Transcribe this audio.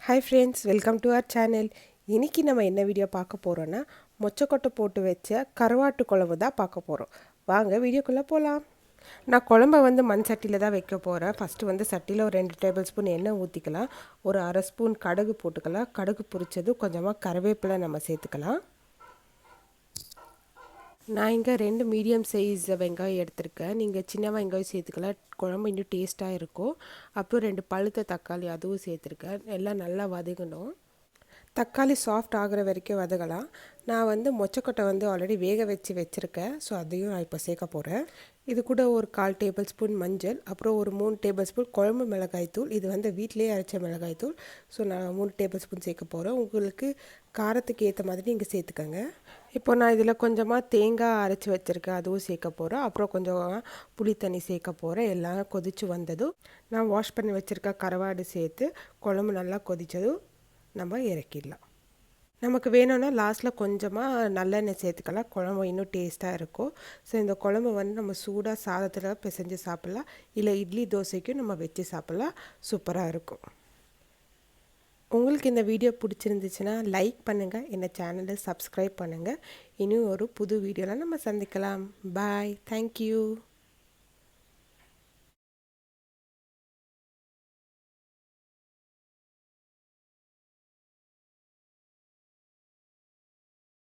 Hi friends, welcome to our channel. இன்றைக்கி நம்ம என்ன வீடியோ பார்க்க போகிறோன்னா மொச்சக்கொட்டை போட்டு வச்ச கருவாட்டு குழம்பு தான் பார்க்க போகிறோம். வாங்க வீடியோக்குள்ளே போகலாம். நான் குழம்ப மண் சட்டியில் தான் வைக்க போகிறேன். ஃபஸ்ட்டு சட்டியில் ஒரு 2 டேபிள் ஸ்பூன் எண்ணெய் ஊற்றிக்கலாம். ஒரு அரை ஸ்பூன் கடுகு போட்டுக்கலாம். கடுகு பொரிச்சதும் கொஞ்சமாக கருவேப்பிலை நம்ம சேர்த்துக்கலாம். நான் இங்கே 2 மீடியம் சைஸ் வெங்காயம் எடுத்திருக்கேன். நீங்கள் சின்ன வெங்காயம் சேர்த்துக்கலாம், குழம்பு இன்னும் டேஸ்ட்டாக இருக்கும். அப்புறம் 2 பழுத்த தக்காளி அதுவும் சேர்த்துருக்கேன். எல்லாம் நல்லா வதங்கணும். தக்காளி சாஃப்ட் ஆகிற வரைக்கும் வதக்கலாம். நான் மொச்சக்கொட்டை ஆல்ரெடி வேக வச்சுருக்கேன். ஸோ அதையும் நான் இப்போ சேர்க்க போகிறேன். இது கூட ஒரு 1/4 டேபிள் ஸ்பூன் மஞ்சள், அப்புறம் ஒரு 3 டேபிள் ஸ்பூன் குழம்பு மிளகாய்த்தூள். இது வீட்டிலேயே அரைச்ச மிளகாய்த்தூள். ஸோ நான் 3 டேபிள் ஸ்பூன் சேர்க்க போகிறேன். உங்களுக்கு காரத்துக்கு ஏற்ற மாதிரி நீங்கள் சேர்த்துக்கோங்க. இப்போ நான் இதில் கொஞ்சமாக தேங்காய் அரைச்சி வச்சுருக்கேன், அதுவும் சேர்க்க போகிறேன். அப்புறம் கொஞ்சம் புளி தண்ணி சேர்க்க போகிறேன். எல்லாம் கொதித்து வந்ததும் நான் வாஷ் பண்ணி வச்சுருக்க கருவாடு சேர்த்து குழம்பு நல்லா கொதித்ததும் நம்ம இறக்கிடலாம். நமக்கு வேணும்னா லாஸ்ட்டில் கொஞ்சமாக நல்லெண்ணெய் சேர்த்துக்கலாம், குழம்பு இன்னும் டேஸ்ட்டாக இருக்கும். ஸோ இந்த குழம்பு நம்ம சூடாக சாதத்தில் பிசைஞ்சு சாப்பிட்லாம், இல்லை இட்லி தோசைக்கும் நம்ம வச்சு சாப்பிட்லாம். சூப்பராக இருக்கும். உங்களுக்கு இந்த வீடியோ பிடிச்சிருந்துச்சுன்னா லைக் பண்ணுங்கள், இந்த சேனலை சப்ஸ்கிரைப் பண்ணுங்கள். இன்னும் ஒரு புது வீடியோவில் நம்ம சந்திக்கலாம். பாய், தேங்க்யூ.